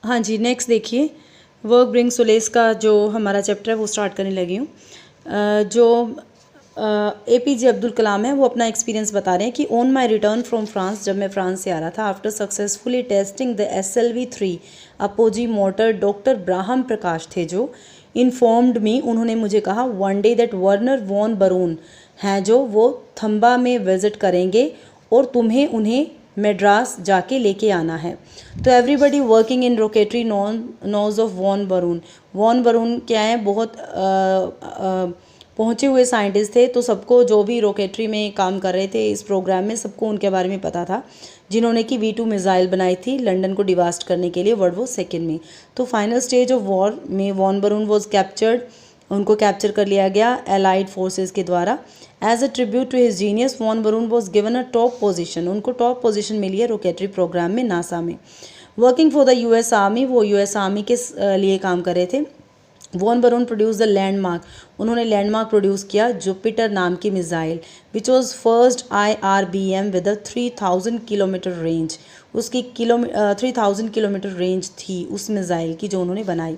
हाँ जी, नेक्स्ट देखिए, work bring solace का जो हमारा चैप्टर है वो स्टार्ट करने लगी हूँ। जो APJ अब्दुल कलाम है वो अपना एक्सपीरियंस बता रहे हैं कि on my return from France, जब मैं फ्रांस से आ रहा था, after successfully testing the SLV-3 apogee motor, doctor Brahm Prakash थे जो इन्फॉर्म्ड मी, उन्होंने मुझे कहा one day that Wernher von Braun हैं जो वो थम्बा में विजिट करेंगे और तुम्हें उन्हें मेड्रास जाके लेके आना है। तो everybody working in rocketry knows of von Braun. Von Braun क्या है, बहुत पहुँचे हुए साइंटिस्ट थे, तो सबको जो भी रॉकेटरी में काम कर रहे थे इस प्रोग्राम में, सबको उनके बारे में पता था, जिन्होंने कि V2 मिसाइल बनाई थी लंदन को डिवास्ट करने के लिए वर्ल्ड वॉर सेकेंड में। तो फाइनल स्टेज ऑफ वॉर में वॉन बरून वॉज कैप्चर्ड, उनको कैप्चर कर लिया गया एलाइड फोर्सेस के द्वारा। As a tribute to his genius, von Braun was given a top position, उनको टॉप पोजीशन मिली है रॉकेटरी प्रोग्राम में नासा में। Working for the US army, वो US आर्मी के लिए काम कर रहे थे। Von Braun produce the landmark, उन्होंने लैंडमार्क प्रोड्यूस किया जुपिटर नाम की missile, which was first IRBM with 3000 kilometre range, उसकी 3000 किलोमीटर रेंज थी उस मिसाइल की जो उन्होंने बनाई।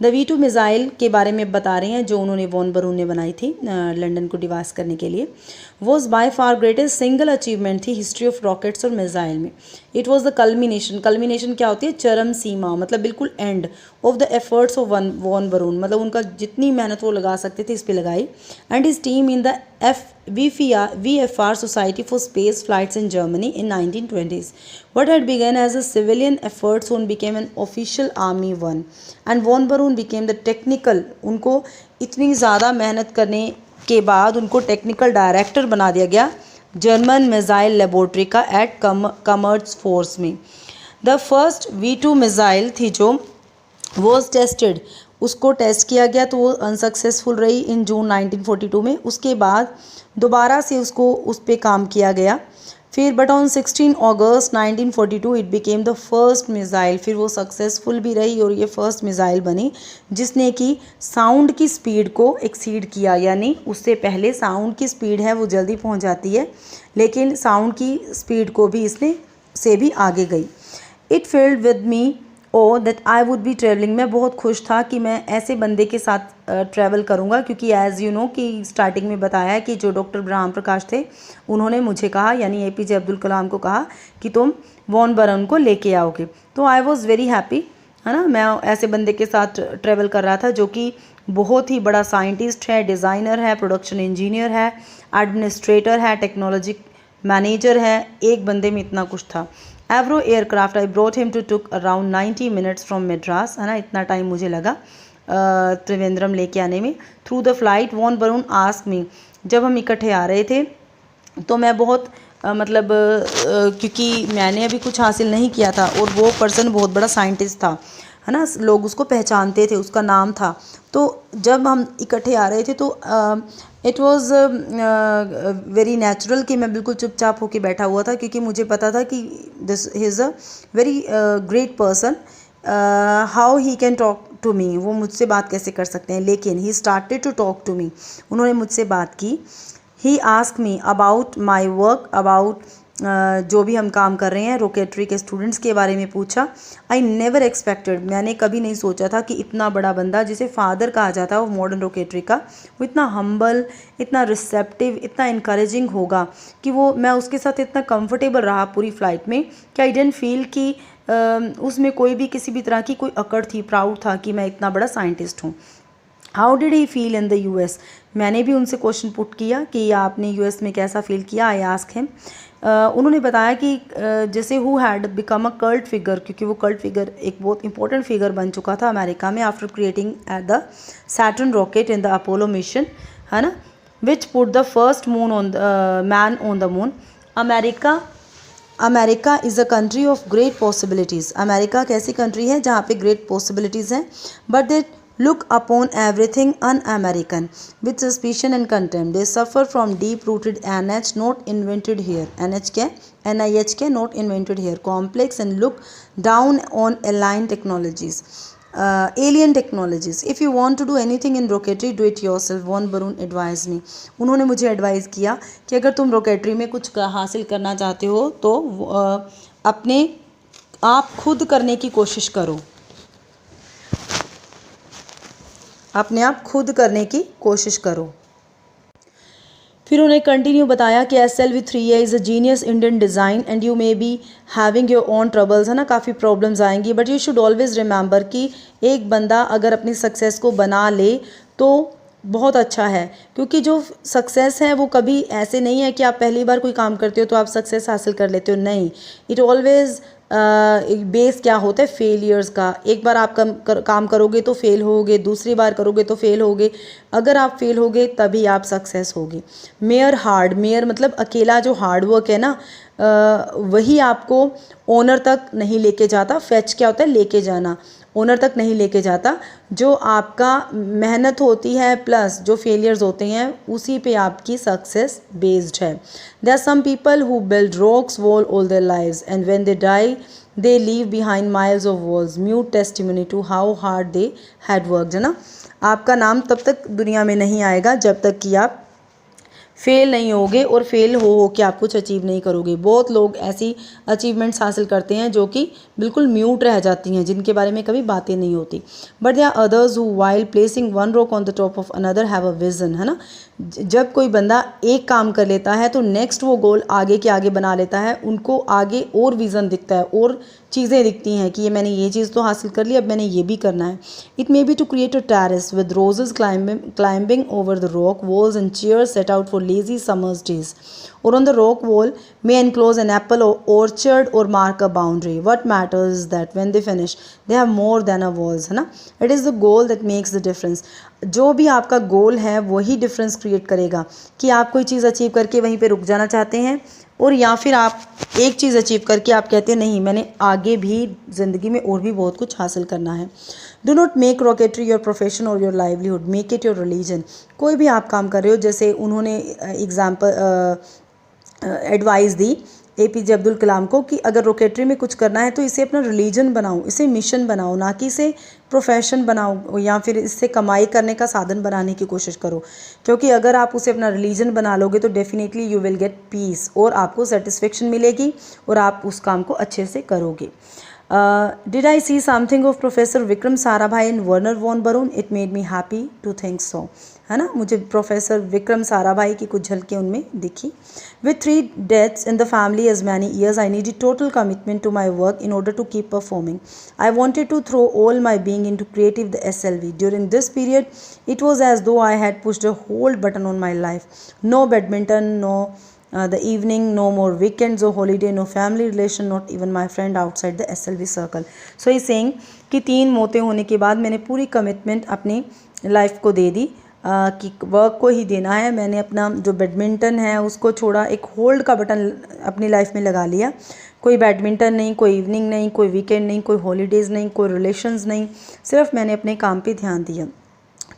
द V2 मिसाइल के बारे में बता रहे हैं जो उन्होंने वॉन बरून ने बनाई थी लंदन को डिवास्ट करने के लिए। Was by far greatest single achievement थी हिस्ट्री ऑफ रॉकेट्स और मिसाइल में। It was the culmination, culmination क्या होती है, चरम सीमा, मतलब बिल्कुल end of the efforts of von Braun, मतलब उनका जितनी मेहनत वो लगा सकते थे इस पे लगाई। And his team in the VFR Society for Space Flights in Germany in 1920s. What had begun as a civilian effort soon became an official army one. And von Braun became the technical, उनको इतनी ज़्यादा मेहनत करने के बाद उनको technical director बना दिया गया जर्मन मिसाइल लेबोरेटरी का एट कमर्स फोर्स में। द फर्स्ट V2 मिसाइल थी जो वॉज टेस्टेड, उसको टेस्ट किया गया तो वो अनसक्सेसफुल रही इन जून 1942 में। उसके बाद दोबारा से उसको उस पर काम किया गया फिर, but on 16 August 1942 it became the first missile, फिर वो सक्सेसफुल भी रही और ये फर्स्ट मिसाइल बनी जिसने कि साउंड की स्पीड को एक्सीड किया, यानी उससे पहले साउंड की स्पीड है वो जल्दी पहुंच जाती है, लेकिन साउंड की स्पीड को भी इसने से भी आगे गई। It filled with me oh that I would be travelling, मैं बहुत खुश था कि मैं ऐसे बंदे के साथ ट्रैवल करूँगा, क्योंकि एज़ यू नो कि स्टार्टिंग में बताया है कि जो डॉक्टर ब्राह्म प्रकाश थे उन्होंने मुझे कहा, यानी APJ अब्दुल कलाम को कहा कि तुम वॉन बरून को लेके आओगे। तो आई वॉज़ वेरी हैप्पी, है ना, मैं ऐसे बंदे के साथ ट्रैवल कर रहा था जो कि बहुत ही बड़ा साइंटिस्ट है, डिज़ाइनर है, प्रोडक्शन इंजीनियर है, एडमिनिस्ट्रेटर है, टेक्नोलॉजी मैनेजर है, एक बंदे में इतना कुछ था। Avro aircraft I brought him to took around 90 minutes from Madras, है ना, इतना टाइम मुझे लगा त्रिवेंद्रम लेके आने में। Through the flight von Braun ask me, जब हम इकट्ठे आ रहे थे तो मैं बहुत क्योंकि मैंने अभी कुछ हासिल नहीं किया था और वो पर्सन बहुत बड़ा साइंटिस्ट था, है ना, लोग उसको पहचानते थे, उसका नाम था। तो जब हम इकट्ठे आ रहे थे तो इट वॉज़ वेरी नेचुरल कि मैं बिल्कुल चुपचाप होके बैठा हुआ था, क्योंकि मुझे पता था कि this is a very great person, how he can talk to me, वो मुझसे बात कैसे कर सकते हैं। लेकिन he started to talk to me, उन्होंने मुझसे बात की। He ask me about my work, about जो भी हम काम कर रहे हैं रॉकेटरी के स्टूडेंट्स के बारे में पूछा। आई नेवर एक्सपेक्टेड, मैंने कभी नहीं सोचा था कि इतना बड़ा बंदा जिसे फादर कहा जाता है वो मॉडर्न रॉकेटरी का, वो इतना हम्बल, इतना रिसेप्टिव, इतना इनकरेजिंग होगा कि वो, मैं उसके साथ इतना कंफर्टेबल रहा पूरी फ़्लाइट में कि आई डेंट फील कि उसमें कोई भी किसी भी तरह की कोई अकड़ थी, प्राउड था कि मैं इतना बड़ा साइंटिस्ट हूँ। How did he feel in the US, मैंने भी उनसे क्वेश्चन पुट किया कि आपने US में कैसा फील किया। आई आस्क हिम, उन्होंने बताया कि जैसे who had become a cult figure, क्योंकि वो कल्ट फिगर एक बहुत इंपॉर्टेंट फिगर बन चुका था अमेरिका में after creating at the Saturn rocket in the Apollo mission, है ना, which put the first moon on man on the moon. America is a country of great possibilities, America एक ऐसी country है जहाँ पे ग्रेट पॉसिबिलिटीज़ हैं, but they look upon everything un-American with suspicion and contempt. They suffer from deep-rooted NH not invented here. NH क्या? NIH क्या? Not invented here. Complex and look down on alien technologies. Alien technologies. If you want to do anything in rocketry, do it yourself. Von Braun advised me. उन्होंने मुझे advice किया कि अगर तुम rocketry में कुछ हासिल करना चाहते हो तो अपने आप खुद करने की कोशिश करो। अपने आप खुद करने की कोशिश करो। फिर उन्हें कंटिन्यू बताया कि SLV3A is a genius Indian design and you may be having your own troubles, है ना, काफ़ी प्रॉब्लम्स आएंगी, but you should always remember कि एक बंदा अगर अपनी सक्सेस को बना ले तो बहुत अच्छा है, क्योंकि जो सक्सेस है वो कभी ऐसे नहीं है कि आप पहली बार कोई काम करते हो तो आप सक्सेस हासिल कर लेते हो, नहीं। इट ऑलवेज बेस क्या होता है, फेलियर्स का। एक बार आप काम करोगे तो फेल होगे, दूसरी बार करोगे तो फेल होगे, अगर आप फेल होगे तभी आप सक्सेस होगे। मेयर मतलब अकेला जो हार्ड वर्क है ना, वही आपको ओनर तक नहीं लेके जाता। फेच क्या होता है, लेके जाना, ओनर तक नहीं लेके जाता। जो आपका मेहनत होती है प्लस जो फेलियर्स होते हैं उसी पे आपकी सक्सेस बेस्ड है। There are some people who build rocks wall all their lives and when they die they leave behind miles of walls, mute testimony to how hard they had worked, है ना। आपका नाम तब तक दुनिया में नहीं आएगा जब तक कि आप फेल नहीं होगे, और फेल हो के आप कुछ अचीव नहीं करोगे। बहुत लोग ऐसी अचीवमेंट्स हासिल करते हैं जो कि बिल्कुल म्यूट रह जाती हैं, जिनके बारे में कभी बातें नहीं होती। But there are others who while placing one rock on the top of another have a vision, है ना। जब कोई बंदा एक काम कर लेता है तो नेक्स्ट वो गोल आगे के आगे बना लेता है, उनको आगे और विज़न दिखता है और चीज़ें दिखती हैं कि ये मैंने ये चीज़ तो हासिल कर ली, अब मैंने ये भी करना है। It may be to create a terrace with roses climbing over the rock walls and chairs set out for lazy summer's days, or on the rock wall may enclose an apple orchard or mark a boundary. What matters is that when they finish they have more than a walls, है ना। It is the goal that makes the difference. जो भी आपका गोल है वही difference create करेगा, कि आप कोई चीज़ अचीव करके वहीं पे रुक जाना चाहते हैं, और या फिर आप एक चीज़ अचीव करके आप कहते हैं नहीं, मैंने आगे भी ज़िंदगी में और भी बहुत कुछ हासिल करना है। Do not make rocketry your profession और your livelihood, make it your religion. कोई भी आप काम कर रहे हो, जैसे उन्होंने एडवाइस दी APJ अब्दुल कलाम को कि अगर रॉकेटरी में कुछ करना है तो इसे अपना रिलीजन बनाओ, इसे मिशन बनाओ, ना कि इसे प्रोफेशन बनाओ या फिर इससे कमाई करने का साधन बनाने की कोशिश करो। क्योंकि अगर आप उसे अपना रिलीजन बना लोगे तो definitely you will get piece, और आपको सेटिस्फेक्शन मिलेगी और आप उस काम को अच्छे से करोगे। Did I see something of Professor Vikram Sarabhai and Werner von Braun? It made me happy to think so, है ना। मुझे प्रोफेसर विक्रम साराभाई की कुछ झलकें उनमें दिखी। With 3 deaths in the family as many years, I needed total commitment to my work in order to keep performing. I wanted to throw all my being into creative the SLV. During this period, it was as though I had pushed a hold button on my life. No badminton, no the evening, no more weekends or holiday, no family relation, not even my friend outside the SLV circle. So he's saying कि 3 मौतें होने के बाद मैंने पूरी commitment अपनी life को दे दी, कि वर्क को ही देना है। मैंने अपना जो बैडमिंटन है उसको छोड़ा, एक होल्ड का बटन अपनी लाइफ में लगा लिया। कोई बैडमिंटन नहीं, कोई इवनिंग नहीं, कोई वीकेंड नहीं, कोई हॉलीडेज़ नहीं, कोई रिलेशंस नहीं, सिर्फ मैंने अपने काम पे ध्यान दिया।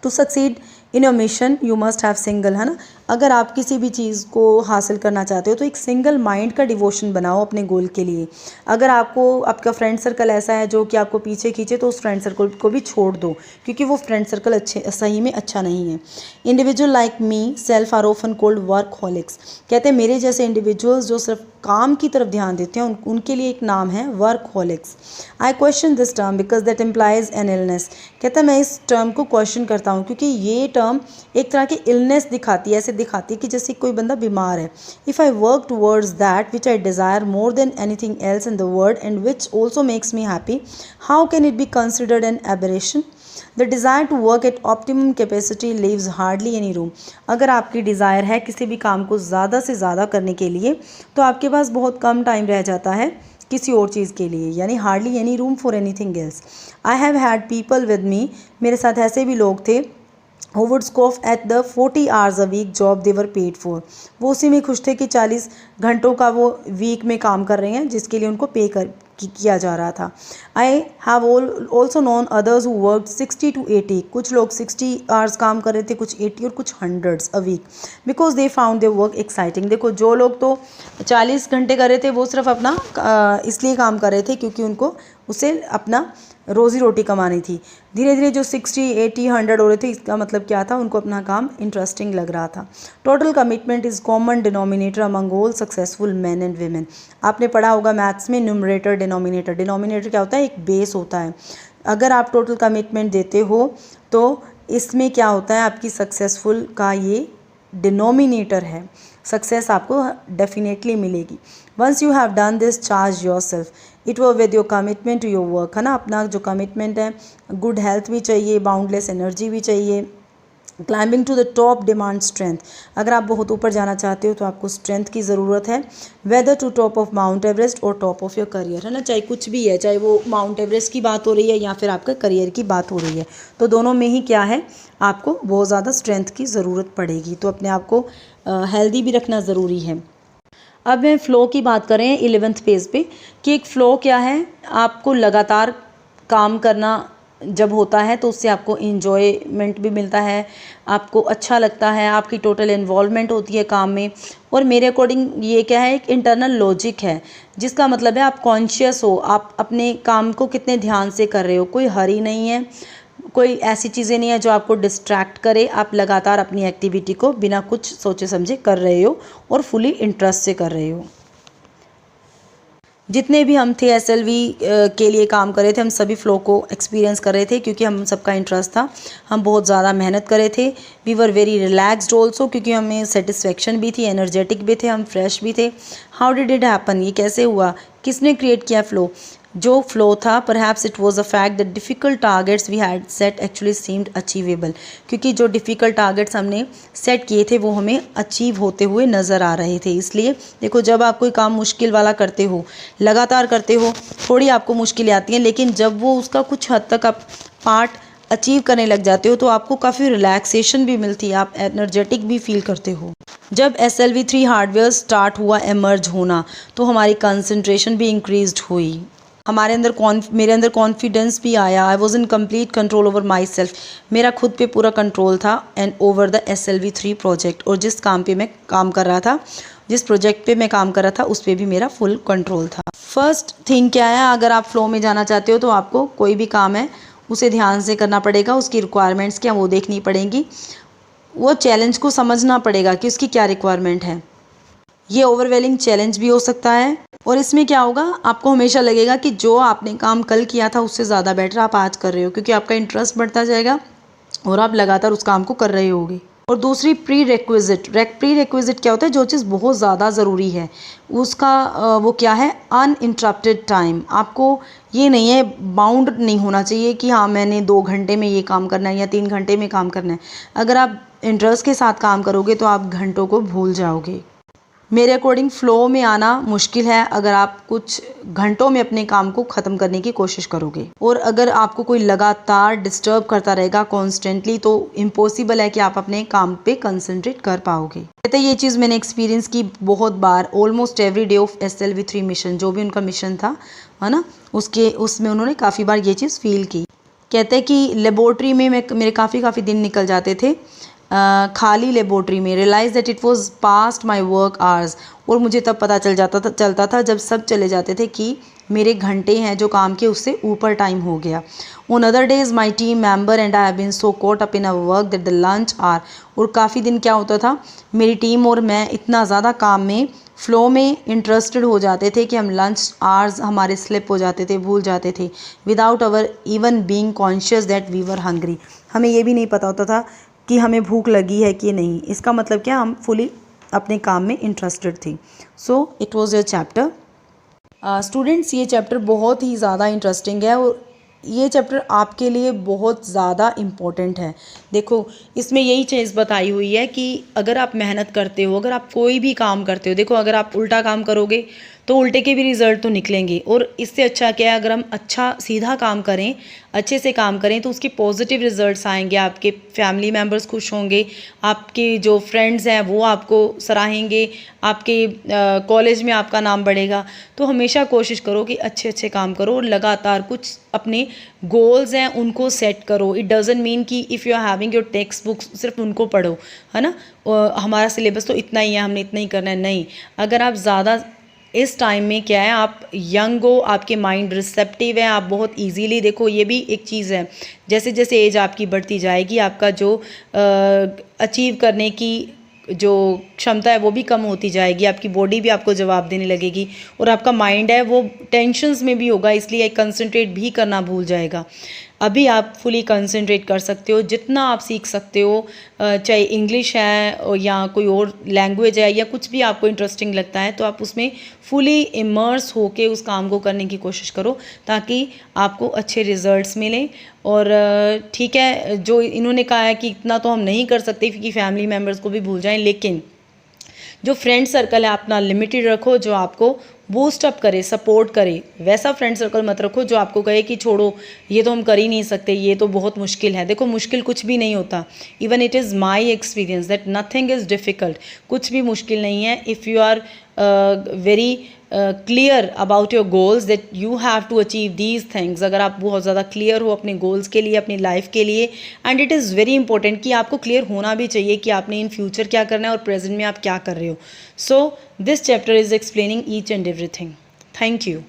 To succeed in your mission you must have single, है ना। अगर आप किसी भी चीज़ को हासिल करना चाहते हो तो एक सिंगल माइंड का डिवोशन बनाओ अपने गोल के लिए। अगर आपको आपका फ्रेंड सर्कल ऐसा है जो कि आपको पीछे खींचे तो उस फ्रेंड सर्कल को भी छोड़ दो, क्योंकि वो फ्रेंड सर्कल सही में अच्छा नहीं है। Individual like myself are often called workaholics, कहते हैं मेरे जैसे इंडिविजुअल्स जो सिर्फ काम की तरफ ध्यान देते हैं उनके लिए एक नाम है workaholics. I question this term because that implies an illness, कहता है मैं इस टर्म को क्वेश्चन करता हूँ क्योंकि ये टर्म एक तरह की इलनेस दिखाती है, ऐसे दिखाती है कि जैसे कोई बंदा बीमार है। If I work towards that which I desire more than anything else in the world and which also makes me happy, how can it be considered an aberration? The desire to work at optimum capacity leaves hardly any room. अगर आपकी desire है किसी भी काम को ज़्यादा से ज़्यादा करने के लिए तो आपके पास बहुत कम टाइम रह जाता है किसी और चीज़ के लिए, यानी hardly any room for anything else. I have had people with me, मेरे साथ ऐसे भी लोग थे who would scoff at the 40 hours a week job they were paid for। वो उसी में खुश थे कि 40 घंटों का वो वीक में काम कर रहे हैं जिसके लिए उनको किया जा रहा था। I have also known others who work 60 to 80, कुछ लोग 60 आवर्स काम कर रहे थे, कुछ 80 और कुछ 100 a week, because they found their work exciting. देखो जो लोग तो 40 घंटे कर रहे थे वो सिर्फ अपना इसलिए काम कर रहे थे क्योंकि उनको उसे अपना रोज़ी रोटी कमानी थी। धीरे धीरे जो 60, 80, 100 हो रहे थे, इसका मतलब क्या था, उनको अपना काम इंटरेस्टिंग लग रहा था। Total commitment is common denominator among all successful man and women. आपने पढ़ा होगा मैथ्स में न्यूमरेटर डिनोमिनेटर। डिनोमिनेटर क्या होता है, एक बेस होता है। अगर आप टोटल कमिटमेंट देते हो तो इसमें क्या होता है, आपकी सक्सेसफुल का ये डिनोमिनेटर है, सक्सेस आपको डेफिनेटली मिलेगी। Once you have done this, charge your self it वो with your commitment to your work, है ना। अपना जो कमिटमेंट है, गुड हेल्थ भी चाहिए, बाउंडलेस एनर्जी भी चाहिए। Climbing to the top demand strength, अगर आप बहुत ऊपर जाना चाहते हो तो आपको स्ट्रेंथ की ज़रूरत है। Whether to top of Mount Everest और टॉप ऑफ योर करियर, है ना, चाहे कुछ भी है, चाहे वो माउंट एवरेस्ट की बात हो रही है या फिर आपके करियर की बात हो रही है, तो दोनों में ही क्या है, आपको बहुत ज़्यादा स्ट्रेंथ की ज़रूरत पड़ेगी। तो अपने आप को हेल्दी भी रखना ज़रूरी है। अब मैं फ़्लो की बात करें 11th पेज पे, कि एक फ़्लो क्या है, आपको लगातार काम करना जब होता है तो उससे आपको इन्जॉयमेंट भी मिलता है, आपको अच्छा लगता है, आपकी टोटल इन्वॉल्वमेंट होती है काम में। और मेरे अकॉर्डिंग ये क्या है, एक इंटरनल लॉजिक है, जिसका मतलब है आप कॉन्शियस हो, आप अपने काम को कितने ध्यान से कर रहे हो, कोई हरी नहीं है, कोई ऐसी चीज़ें नहीं है जो आपको डिस्ट्रैक्ट करे, आप लगातार अपनी एक्टिविटी को बिना कुछ सोचे समझे कर रहे हो और फुली इंटरेस्ट से कर रहे हो। जितने भी हम थे एसएलवी के लिए काम कर रहे थे, हम सभी फ़्लो को एक्सपीरियंस कर रहे थे, क्योंकि हम सबका इंटरेस्ट था, हम बहुत ज़्यादा मेहनत कर रहे थे। We were very relaxed also, क्योंकि हमें सेटिस्फेक्शन भी थी, एनर्जेटिक भी थे, हम फ्रेश भी थे। हाउ डिड इट हैपन, ये कैसे हुआ, किसने क्रिएट किया फ़्लो, जो फ्लो था, perhaps it was a fact that difficult targets we had set actually seemed achievable, क्योंकि जो डिफ़िकल्ट टारगेट्स हमने सेट किए थे वो हमें अचीव होते हुए नज़र आ रहे थे। इसलिए देखो, जब आप कोई काम मुश्किल वाला करते हो, लगातार करते हो, थोड़ी आपको मुश्किलें आती हैं, लेकिन जब वो उसका कुछ हद तक आप पार्ट अचीव करने लग जाते हो तो आपको काफ़ी रिलैक्सेशन भी मिलती है, आप एनर्जेटिक भी फील करते हो। जब SLV3 हार्डवेयर स्टार्ट हुआ एमर्ज होना, तो हमारी कंसंट्रेशन भी इंक्रीज्ड हुई, हमारे अंदर मेरे अंदर कॉन्फिडेंस भी आया। I was in complete control over my self, मेरा खुद पे पूरा कंट्रोल था, and over the SLV3 project, और जिस काम पे मैं काम कर रहा था, जिस प्रोजेक्ट पे मैं काम कर रहा था, उस पर भी मेरा फुल कंट्रोल था। फर्स्ट थिंग क्या है, अगर आप फ्लो में जाना चाहते हो तो आपको कोई भी काम है उसे ध्यान से करना पड़ेगा, उसकी रिक्वायरमेंट्स क्या वो देखनी पड़ेंगी, वो चैलेंज को समझना पड़ेगा कि उसकी क्या रिक्वायरमेंट है। ये ओवरवेलिंग चैलेंज भी हो सकता है, और इसमें क्या होगा, आपको हमेशा लगेगा कि जो आपने काम कल किया था उससे ज़्यादा बेटर आप आज कर रहे हो, क्योंकि आपका इंटरेस्ट बढ़ता जाएगा और आप लगातार उस काम को कर रहे होगे। और दूसरी प्री रिक्विजिट क्या होता है, जो चीज़ बहुत ज़्यादा ज़रूरी है उसका वो क्या है, अनइंटरप्टेड टाइम। आपको ये नहीं है, बाउंड नहीं होना चाहिए कि हाँ मैंने 2 घंटे में ये काम करना है या 3 घंटे में काम करना है। अगर आप इंटरेस्ट के साथ काम करोगे तो आप घंटों को भूल जाओगे। मेरे अकॉर्डिंग फ़्लो में आना मुश्किल है अगर आप कुछ घंटों में अपने काम को ख़त्म करने की कोशिश करोगे, और अगर आपको कोई लगातार डिस्टर्ब करता रहेगा कॉन्स्टेंटली, तो इम्पॉसिबल है कि आप अपने काम पे कंसंट्रेट कर पाओगे। कहते हैं ये चीज़ मैंने एक्सपीरियंस की बहुत बार, almost every day of SLV3 mission, जो भी उनका मिशन था, है ना, उसमें उन्होंने काफ़ी बार ये चीज़ फील की। कहते हैं कि लेबोरेटरी में मेरे काफ़ी दिन निकल जाते थे, खाली लेबोरेटरी में। Realise that it was past my work hours, और मुझे तब पता चलता था जब सब चले जाते थे कि मेरे घंटे हैं जो काम के उससे ऊपर टाइम हो गया। On other days my team member and I have been so caught up in our work that the lunch hour, और काफ़ी दिन क्या होता था, मेरी टीम और मैं इतना ज़्यादा काम में फ़्लो में इंटरेस्टेड हो जाते थे कि हम लंच आवर्स हमारे स्लिप हो जाते थे, भूल जाते थे, without our even being conscious that we were hungry. हमें ये भी नहीं पता होता था कि हमें भूख लगी है कि नहीं। इसका मतलब क्या, हम फुली अपने काम में इंटरेस्टेड थी। So it was your chapter. Students, ये चैप्टर बहुत ही ज़्यादा इंटरेस्टिंग है और ये चैप्टर आपके लिए बहुत ज़्यादा इम्पोर्टेंट है। देखो, इसमें यही चीज़ बताई हुई है कि अगर आप मेहनत करते हो, अगर आप कोई भी काम करते हो, देखो अगर आप उल्टा काम करोगे तो उल्टे के भी रिज़ल्ट तो निकलेंगे, और इससे अच्छा क्या है, अगर हम अच्छा सीधा काम करें, अच्छे से काम करें, तो उसके पॉजिटिव रिजल्ट्स आएंगे, आपके फैमिली मेम्बर्स खुश होंगे, आपके जो फ्रेंड्स हैं वो आपको सराहेंगे, आपके कॉलेज में आपका नाम बढ़ेगा। तो हमेशा कोशिश करो कि अच्छे काम करो और लगातार कुछ अपने गोल्स हैं उनको सेट करो। इट डजंट मीन कि if you are having your textbooks सिर्फ उनको पढ़ो, है ना, हमारा सिलेबस तो इतना ही है, हमने इतना ही करना है, नहीं। अगर आप ज़्यादा इस टाइम में क्या है, आप यंग हो, आपके माइंड रिसेप्टिव है, आप बहुत इजीली, देखो ये भी एक चीज़ है, जैसे जैसे एज आपकी बढ़ती जाएगी आपका जो अचीव करने की जो क्षमता है वो भी कम होती जाएगी, आपकी बॉडी भी आपको जवाब देने लगेगी, और आपका माइंड है वो टेंशन्स में भी होगा, इसलिए कंसंट्रेट भी करना भूल जाएगा। अभी आप फुली कंसंट्रेट कर सकते हो, जितना आप सीख सकते हो, चाहे इंग्लिश है या कोई और लैंग्वेज है या कुछ भी आपको इंटरेस्टिंग लगता है, तो आप उसमें फुली इमर्स होके उस काम को करने की कोशिश करो ताकि आपको अच्छे रिजल्ट्स मिलें। और ठीक है, जो इन्होंने कहा है कि इतना तो हम नहीं कर सकते कि फैमिली मेम्बर्स को भी भूल जाएं, लेकिन जो फ्रेंड सर्कल है अपना लिमिटेड रखो, जो आपको बूस्ट अप करे, सपोर्ट करे। वैसा फ्रेंड सर्कल मत रखो जो आपको कहे कि छोड़ो, ये तो हम कर ही नहीं सकते, ये तो बहुत मुश्किल है। देखो, मुश्किल कुछ भी नहीं होता। Even it is my experience that nothing is difficult. कुछ भी मुश्किल नहीं है if you are very clear about your goals that you have to achieve these things. अगर आप बहुत ज़्यादा क्लियर हो अपने गोल्स के लिए, अपनी लाइफ के लिए, and it is very important कि आपको क्लियर होना भी चाहिए कि आपने इन फ्यूचर क्या करना है और प्रेजेंट में आप क्या कर रहे हो। So this chapter is explaining each and everything. Thank you.